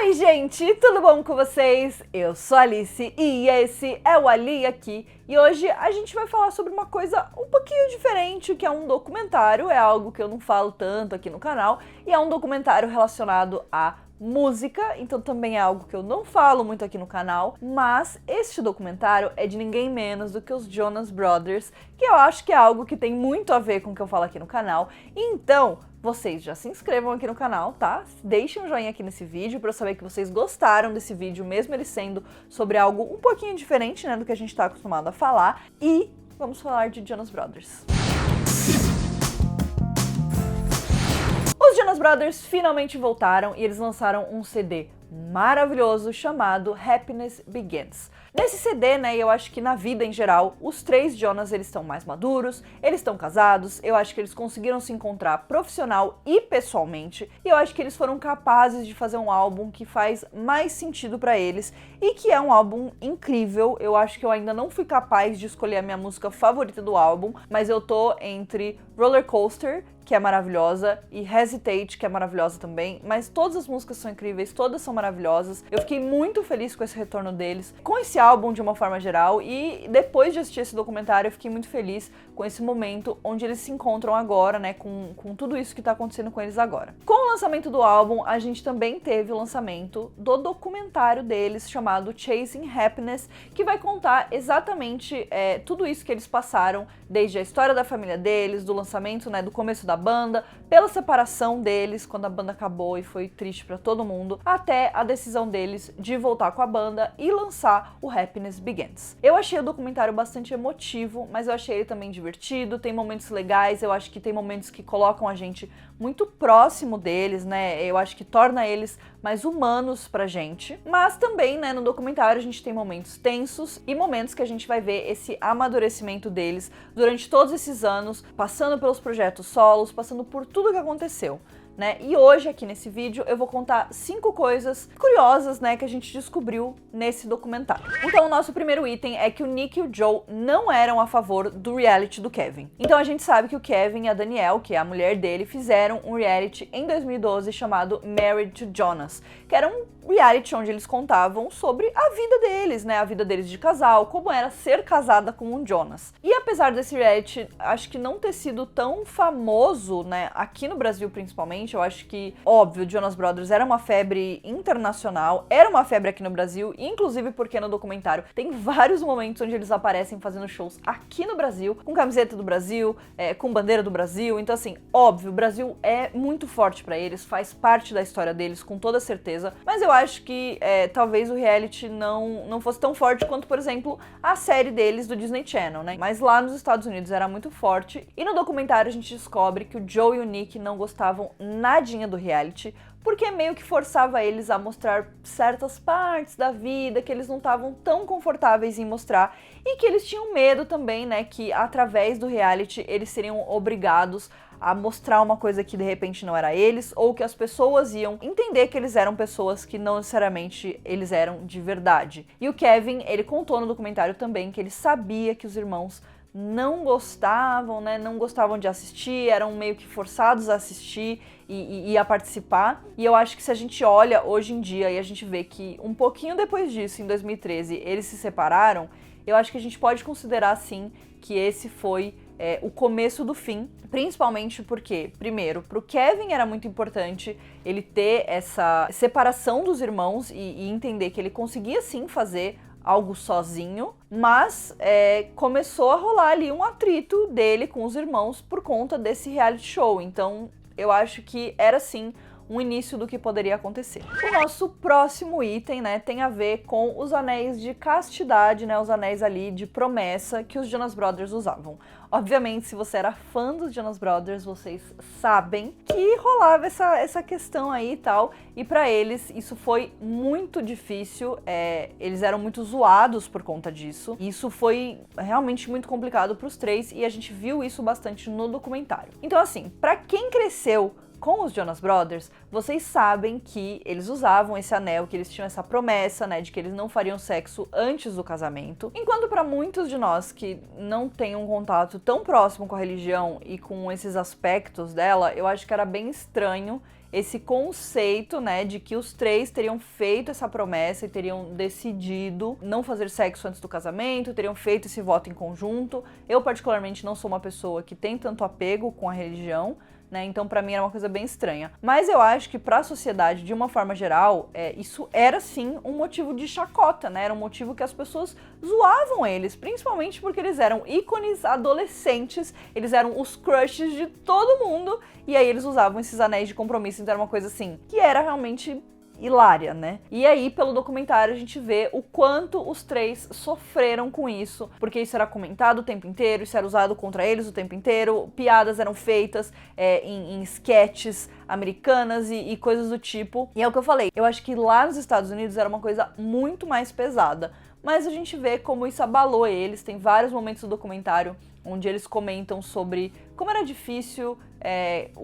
Oi gente, tudo bom com vocês? Eu sou a Alice e esse é o Ali aqui e hoje a gente vai falar sobre uma coisa um pouquinho diferente, que é um documentário, é algo que eu não falo tanto aqui no canal e é um documentário relacionado a música, então também é algo que eu não falo muito aqui no canal, mas este documentário é de ninguém menos do que os Jonas Brothers, que eu acho que é algo que tem muito a ver com o que eu falo aqui no canal, então vocês já se inscrevam aqui no canal, tá? Deixem um joinha aqui nesse vídeo pra eu saber que vocês gostaram desse vídeo, mesmo ele sendo sobre algo um pouquinho diferente, né, do que a gente tá acostumado a falar, e vamos falar de Jonas Brothers. Os Jonas Brothers finalmente voltaram e eles lançaram um CD maravilhoso chamado Happiness Begins. Nesse CD, né, eu acho que na vida em geral, os três Jonas, eles estão mais maduros, eles estão casados, eu acho que eles conseguiram se encontrar profissional e pessoalmente, e eu acho que eles foram capazes de fazer um álbum que faz mais sentido pra eles e que é um álbum incrível. Eu acho que eu ainda não fui capaz de escolher a minha música favorita do álbum, mas eu tô entre Roller Coaster, que é maravilhosa, e Hesitate, que é maravilhosa também, mas todas as músicas são incríveis, todas são maravilhosas. Eu fiquei muito feliz com esse retorno deles, com esse álbum de uma forma geral, e depois de assistir esse documentário eu fiquei muito feliz com esse momento onde eles se encontram agora, né, com tudo isso que tá acontecendo com eles agora. Com o lançamento do álbum, a gente também teve o lançamento do documentário deles, chamado Chasing Happiness, que vai contar exatamente tudo isso que eles passaram, desde a história da família deles, do lançamento, né, do começo da banda, pela separação deles, quando a banda acabou e foi triste pra todo mundo, até a decisão deles de voltar com a banda e lançar o Happiness Begins. Eu achei o documentário bastante emotivo, mas eu achei ele também divertido, tem momentos legais, eu acho que tem momentos que colocam a gente muito próximo deles, né, eu acho que torna eles mais humanos pra gente, mas também, né, no documentário a gente tem momentos tensos e momentos que a gente vai ver esse amadurecimento deles durante todos esses anos, passando pelos projetos solos, passando por tudo que aconteceu, né? E hoje aqui nesse vídeo eu vou contar 5 coisas curiosas, né, que a gente descobriu nesse documentário. Então o nosso primeiro item é que o Nick e o Joe não eram a favor do reality do Kevin. Então a gente sabe que o Kevin e a Danielle, que é a mulher dele, fizeram um reality em 2012 chamado Married to Jonas, que era um reality onde eles contavam sobre a vida deles, né, a vida deles de casal, como era ser casada com um Jonas. E apesar desse reality, acho que não ter sido tão famoso, né, aqui no Brasil principalmente, eu acho que, óbvio, Jonas Brothers era uma febre internacional, era uma febre aqui no Brasil, inclusive porque no documentário tem vários momentos onde eles aparecem fazendo shows aqui no Brasil, com camiseta do Brasil, com bandeira do Brasil, então assim, óbvio, o Brasil é muito forte pra eles, faz parte da história deles, com toda certeza, mas eu acho que talvez o reality não fosse tão forte quanto, por exemplo, a série deles do Disney Channel, né? Mas lá nos Estados Unidos era muito forte, e no documentário a gente descobre que o Joe e o Nick não gostavam nadinha do reality, porque meio que forçava eles a mostrar certas partes da vida que eles não estavam tão confortáveis em mostrar, e que eles tinham medo também, né, que através do reality eles seriam obrigados a mostrar uma coisa que de repente não era eles, ou que as pessoas iam entender que eles eram pessoas que não necessariamente eles eram de verdade. E o Kevin, ele contou no documentário também que ele sabia que os irmãos não gostavam, né, não gostavam de assistir, eram meio que forçados a assistir e a participar. E eu acho que se a gente olha hoje em dia e a gente vê que um pouquinho depois disso, em 2013, eles se separaram, eu acho que a gente pode considerar sim que esse foi o começo do fim, principalmente porque, primeiro, pro Kevin era muito importante ele ter essa separação dos irmãos e entender que ele conseguia sim fazer algo sozinho, mas começou a rolar ali um atrito dele com os irmãos por conta desse reality show, então eu acho que era sim um início do que poderia acontecer. O nosso próximo item, né, tem a ver com os anéis de castidade, né, os anéis ali de promessa que os Jonas Brothers usavam. Obviamente, se você era fã dos Jonas Brothers, vocês sabem que rolava essa questão aí e tal, e pra eles isso foi muito difícil, eles eram muito zoados por conta disso, e isso foi realmente muito complicado pros três, e a gente viu isso bastante no documentário. Então assim, pra quem cresceu com os Jonas Brothers, vocês sabem que eles usavam esse anel, que eles tinham essa promessa, né, de que eles não fariam sexo antes do casamento. Enquanto para muitos de nós que não têm um contato tão próximo com a religião e com esses aspectos dela, eu acho que era bem estranho esse conceito, né, de que os três teriam feito essa promessa e teriam decidido não fazer sexo antes do casamento, teriam feito esse voto em conjunto. Eu, particularmente, não sou uma pessoa que tem tanto apego com a religião, né? Então, pra mim, era uma coisa bem estranha. Mas eu acho que pra sociedade, de uma forma geral, isso era, sim, um motivo de chacota, né? Era um motivo que as pessoas zoavam eles, principalmente porque eles eram ícones adolescentes, eles eram os crushes de todo mundo, e aí eles usavam esses anéis de compromisso, então era uma coisa, assim, que era realmente hilária, né? E aí, pelo documentário, a gente vê o quanto os três sofreram com isso, porque isso era comentado o tempo inteiro, isso era usado contra eles o tempo inteiro, piadas eram feitas em sketches americanas e coisas do tipo. E é o que eu falei, eu acho que lá nos Estados Unidos era uma coisa muito mais pesada, mas a gente vê como isso abalou eles. Tem vários momentos do documentário onde eles comentam sobre como era difícil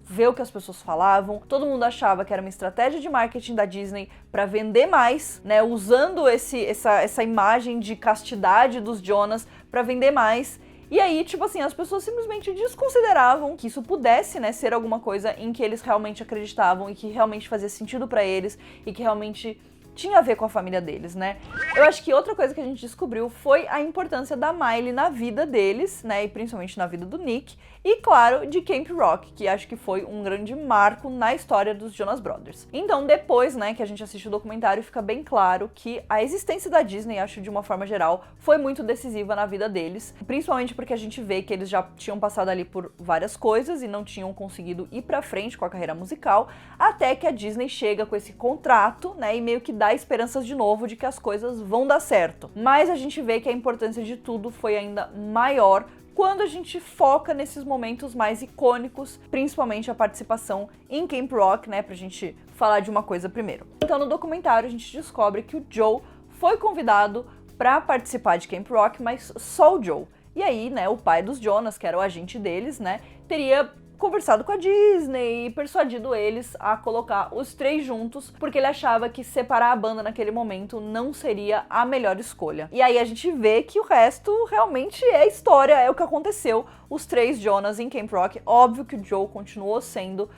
ver o que as pessoas falavam. Todo mundo achava que era uma estratégia de marketing da Disney para vender mais, né, usando essa imagem de castidade dos Jonas para vender mais. E aí, tipo assim, as pessoas simplesmente desconsideravam que isso pudesse, né, ser alguma coisa em que eles realmente acreditavam e que realmente fazia sentido para eles e que realmente tinha a ver com a família deles, né? Eu acho que outra coisa que a gente descobriu foi a importância da Miley na vida deles, né? E principalmente na vida do Nick. E, claro, de Camp Rock, que acho que foi um grande marco na história dos Jonas Brothers. Então, depois, né, que a gente assiste o documentário, fica bem claro que a existência da Disney, acho de uma forma geral, foi muito decisiva na vida deles. Principalmente porque a gente vê que eles já tinham passado ali por várias coisas e não tinham conseguido ir pra frente com a carreira musical, até que a Disney chega com esse contrato, né, e meio que dá esperanças de novo de que as coisas vão dar certo. Mas a gente vê que a importância de tudo foi ainda maior quando a gente foca nesses momentos mais icônicos, principalmente a participação em Camp Rock, né, pra gente falar de uma coisa primeiro. Então, no documentário, a gente descobre que o Joe foi convidado pra participar de Camp Rock, mas só o Joe. E aí, né, o pai dos Jonas, que era o agente deles, né, teria conversado com a Disney e persuadido eles a colocar os três juntos, porque ele achava que separar a banda naquele momento não seria a melhor escolha. E aí a gente vê que o resto realmente é história, é o que aconteceu. Os três Jonas em Camp Rock, óbvio que o Joe continuou sendo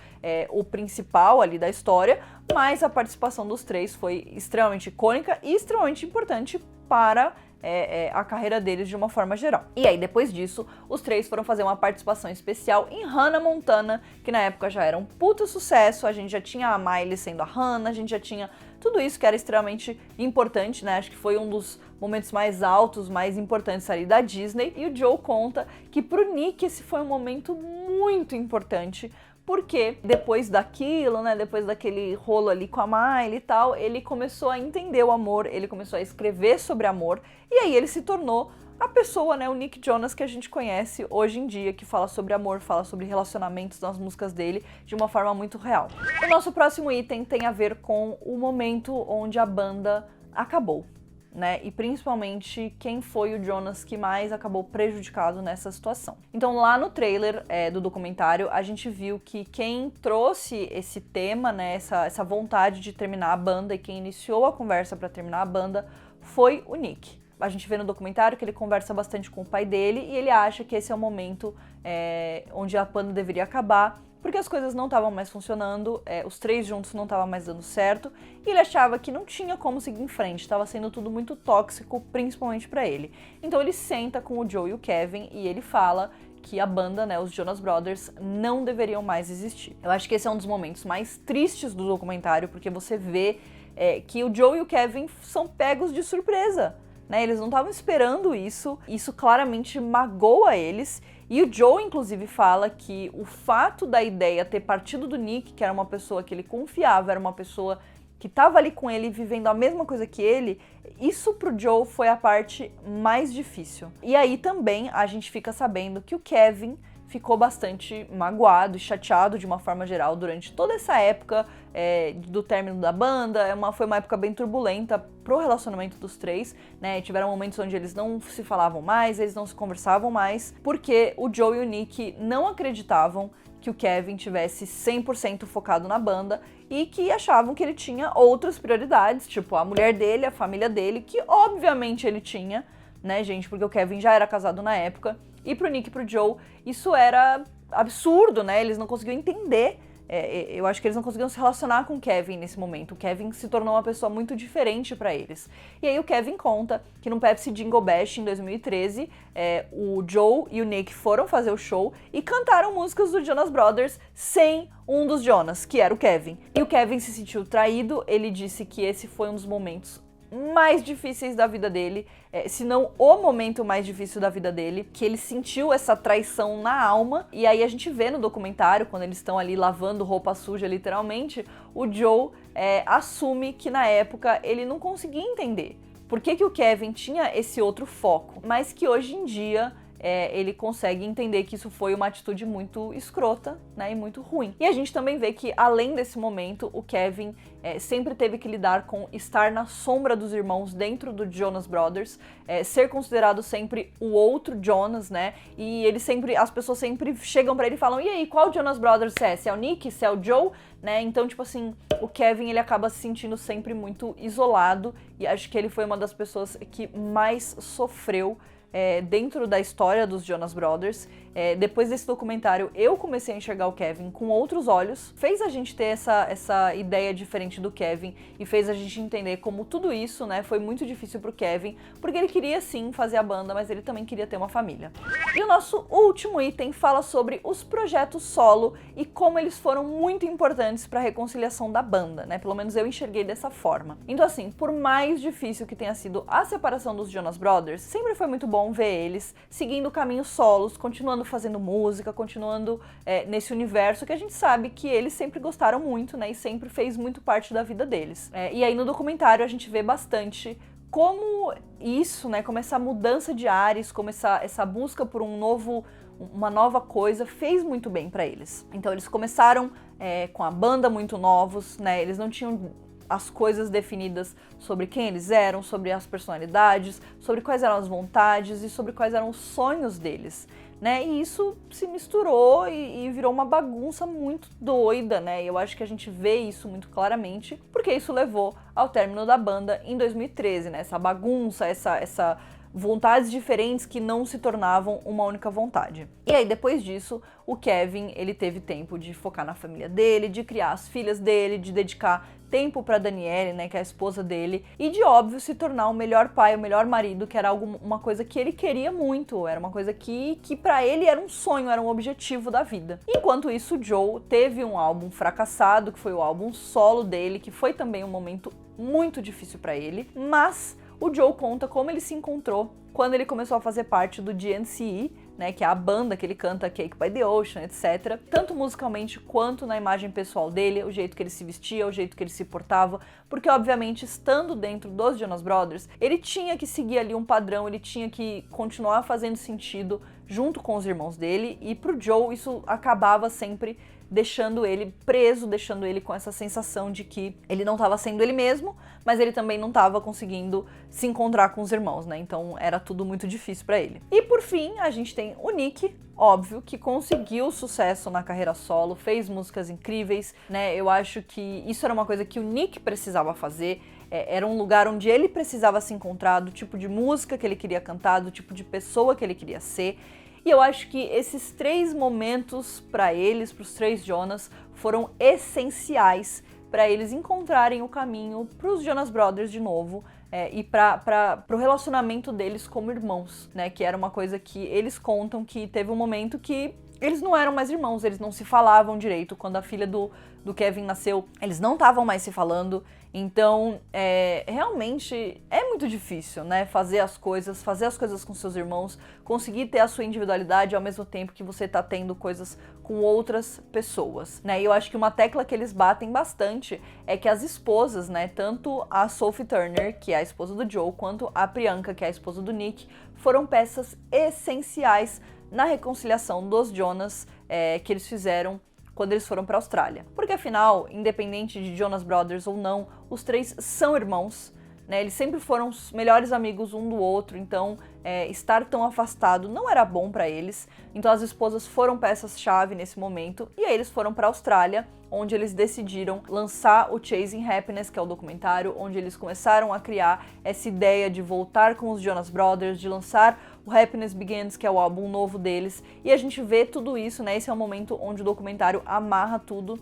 o principal ali da história, mas a participação dos três foi extremamente icônica e extremamente importante para a carreira deles de uma forma geral. E aí, depois disso, os três foram fazer uma participação especial em Hannah Montana, que na época já era um puta sucesso. A gente já tinha a Miley sendo a Hannah, a gente já tinha tudo isso que era extremamente importante, né? Acho que foi um dos momentos mais altos, mais importantes ali da Disney. E o Joe conta que pro Nick esse foi um momento muito importante, porque depois daquilo, né, depois daquele rolo ali com a Miley e tal, ele começou a entender o amor, ele começou a escrever sobre amor, e aí ele se tornou a pessoa, né, o Nick Jonas que a gente conhece hoje em dia, que fala sobre amor, fala sobre relacionamentos nas músicas dele de uma forma muito real. O nosso próximo item tem a ver com o momento onde a banda acabou, né? E principalmente quem foi o Jonas que mais acabou prejudicado nessa situação. Então, lá no trailer do documentário, a gente viu que quem trouxe esse tema, né, essa vontade de terminar a banda e quem iniciou a conversa para terminar a banda foi o Nick. A gente vê no documentário que ele conversa bastante com o pai dele e ele acha que esse é o momento onde a banda deveria acabar, porque as coisas não estavam mais funcionando, os três juntos não estavam mais dando certo, e ele achava que não tinha como seguir em frente, estava sendo tudo muito tóxico, principalmente para ele. Então ele senta com o Joe e o Kevin e ele fala que a banda, né, os Jonas Brothers, não deveriam mais existir. Eu acho que esse é um dos momentos mais tristes do documentário, porque você vê que o Joe e o Kevin são pegos de surpresa, né? Eles não estavam esperando isso claramente magoa eles. E o Joe, inclusive, fala que o fato da ideia ter partido do Nick, que era uma pessoa que ele confiava, era uma pessoa que estava ali com ele, vivendo a mesma coisa que ele, isso pro Joe foi a parte mais difícil. E aí também a gente fica sabendo que o Kevin ficou bastante magoado e chateado de uma forma geral durante toda essa época do término da banda. Foi uma época bem turbulenta pro relacionamento dos três, né? Tiveram momentos onde eles não se falavam mais, eles não se conversavam mais, porque o Joe e o Nick não acreditavam que o Kevin tivesse 100% focado na banda e que achavam que ele tinha outras prioridades, tipo a mulher dele, a família dele, que obviamente ele tinha, né, gente? Porque o Kevin já era casado na época. E pro Nick e pro Joe, isso era absurdo, né? Eles não conseguiam entender eu acho que eles não conseguiam se relacionar com o Kevin nesse momento. O Kevin se tornou uma pessoa muito diferente pra eles. E aí o Kevin conta que no Pepsi Jingle Bash em 2013, o Joe e o Nick foram fazer o show e cantaram músicas do Jonas Brothers sem um dos Jonas, que era o Kevin. E o Kevin se sentiu traído, ele disse que esse foi um dos momentos mais difíceis da vida dele, se não o momento mais difícil da vida dele, que ele sentiu essa traição na alma. E aí a gente vê no documentário, quando eles estão ali lavando roupa suja, literalmente, o Joe assume que na época ele não conseguia entender por que o Kevin tinha esse outro foco, mas que hoje em dia ele consegue entender que isso foi uma atitude muito escrota, né, e muito ruim. E a gente também vê que, além desse momento, o Kevin sempre teve que lidar com estar na sombra dos irmãos dentro do Jonas Brothers, ser considerado sempre o outro Jonas, né, e as pessoas sempre chegam pra ele e falam: e aí, qual Jonas Brothers você é? Se é o Nick? Se é o Joe? Né? Então, tipo assim, o Kevin, ele acaba se sentindo sempre muito isolado, e acho que ele foi uma das pessoas que mais sofreu dentro da história dos Jonas Brothers. Depois desse documentário, eu comecei a enxergar o Kevin com outros olhos, fez a gente ter essa ideia diferente do Kevin e fez a gente entender como tudo isso, né, foi muito difícil pro Kevin, porque ele queria sim fazer a banda, mas ele também queria ter uma família. E o nosso último item fala sobre os projetos solo e como eles foram muito importantes para a reconciliação da banda, né, pelo menos eu enxerguei dessa forma. Então assim, por mais difícil que tenha sido a separação dos Jonas Brothers, sempre foi muito bom ver eles seguindo caminhos solos, continuando fazendo música, continuando nesse universo que a gente sabe que eles sempre gostaram muito, né, e sempre fez muito parte da vida deles. E aí no documentário a gente vê bastante como isso, né, como essa mudança de ares, como essa busca por uma nova coisa fez muito bem pra eles. Então eles começaram com a banda muito novos, né, eles não tinham as coisas definidas sobre quem eles eram, sobre as personalidades, sobre quais eram as vontades e sobre quais eram os sonhos deles, né? E isso se misturou e virou uma bagunça muito doida, né? E eu acho que a gente vê isso muito claramente, porque isso levou ao término da banda em 2013, né? Essa bagunça, essa vontades diferentes que não se tornavam uma única vontade. E aí, depois disso, o Kevin, ele teve tempo de focar na família dele, de criar as filhas dele, de dedicar tempo pra Danielle, né, que é a esposa dele, e de óbvio se tornar o melhor pai, o melhor marido, que era uma coisa que ele queria muito, era uma coisa que pra ele era um sonho, era um objetivo da vida. Enquanto isso, o Joe teve um álbum fracassado, que foi o álbum solo dele, que foi também um momento muito difícil pra ele, mas o Joe conta como ele se encontrou quando ele começou a fazer parte do GNCE, né, que é a banda que ele canta Cake by the Ocean, etc. Tanto musicalmente quanto na imagem pessoal dele, o jeito que ele se vestia, o jeito que ele se portava, porque obviamente estando dentro dos Jonas Brothers, ele tinha que seguir ali um padrão, ele tinha que continuar fazendo sentido junto com os irmãos dele, e pro Joe isso acabava sempre deixando ele preso, deixando ele com essa sensação de que ele não estava sendo ele mesmo, mas ele também não estava conseguindo se encontrar com os irmãos, né? Então era tudo muito difícil para ele. E por fim, a gente tem o Nick, óbvio, que conseguiu sucesso na carreira solo, fez músicas incríveis, né? Eu acho que isso era uma coisa que o Nick precisava fazer, era um lugar onde ele precisava se encontrar, do tipo de música que ele queria cantar, do tipo de pessoa que ele queria ser. E eu acho que esses 3 momentos para eles, para os 3 Jonas, foram essenciais para eles encontrarem o caminho para os Jonas Brothers de novo, e para o relacionamento deles como irmãos, né? Que era uma coisa que eles contam que teve um momento que eles não eram mais irmãos, eles não se falavam direito. Quando a filha do Kevin nasceu, eles não estavam mais se falando. Então, realmente é muito difícil, né? Fazer as coisas com seus irmãos, conseguir ter a sua individualidade ao mesmo tempo que você tá tendo coisas com outras pessoas, né? E eu acho que uma tecla que eles batem bastante é que as esposas, né? Tanto a Sophie Turner, que é a esposa do Joe, quanto a Priyanka, que é a esposa do Nick, foram peças essenciais na reconciliação dos Jonas, que eles fizeram quando eles foram para a Austrália. Porque afinal, independente de Jonas Brothers ou não, os 3 são irmãos, né? Eles sempre foram os melhores amigos um do outro, então estar tão afastado não era bom para eles. Então as esposas foram peças-chave nesse momento, e aí eles foram para a Austrália, onde eles decidiram lançar o Chasing Happiness, que é o documentário, onde eles começaram a criar essa ideia de voltar com os Jonas Brothers, de lançar o Happiness Begins, que é o álbum novo deles, e a gente vê tudo isso, né? Esse é o momento onde o documentário amarra tudo,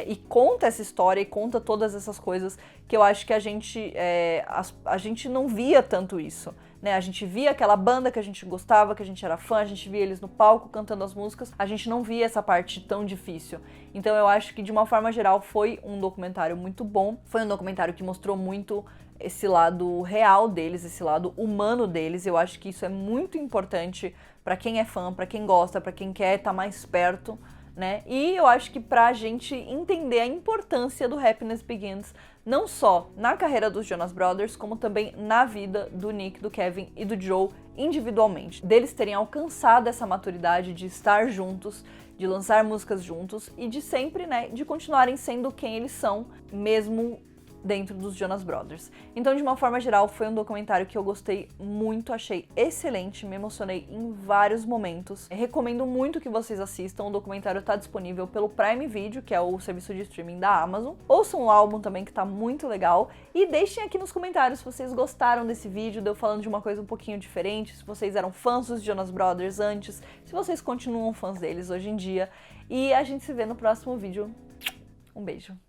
e conta essa história e conta todas essas coisas que eu acho que a gente não via tanto isso, né? A gente via aquela banda que a gente gostava, que a gente era fã, a gente via eles no palco cantando as músicas, a gente não via essa parte tão difícil. Então eu acho que de uma forma geral foi um documentário muito bom, foi um documentário que mostrou muito esse lado real deles, esse lado humano deles. Eu acho que isso é muito importante pra quem é fã, pra quem gosta, pra quem quer estar mais perto, né? E eu acho que pra gente entender a importância do Happiness Begins, não só na carreira dos Jonas Brothers, como também na vida do Nick, do Kevin e do Joe individualmente. Deles terem alcançado essa maturidade de estar juntos, de lançar músicas juntos e de sempre, né, de continuarem sendo quem eles são, mesmo dentro dos Jonas Brothers. Então, de uma forma geral, foi um documentário que eu gostei muito, achei excelente, me emocionei em vários momentos. Eu recomendo muito que vocês assistam, o documentário tá disponível pelo Prime Video, que é o serviço de streaming da Amazon. Ouçam o álbum também, que tá muito legal, e deixem aqui nos comentários se vocês gostaram desse vídeo, de eu falando de uma coisa um pouquinho diferente, se vocês eram fãs dos Jonas Brothers antes, se vocês continuam fãs deles hoje em dia, e a gente se vê no próximo vídeo. Um beijo!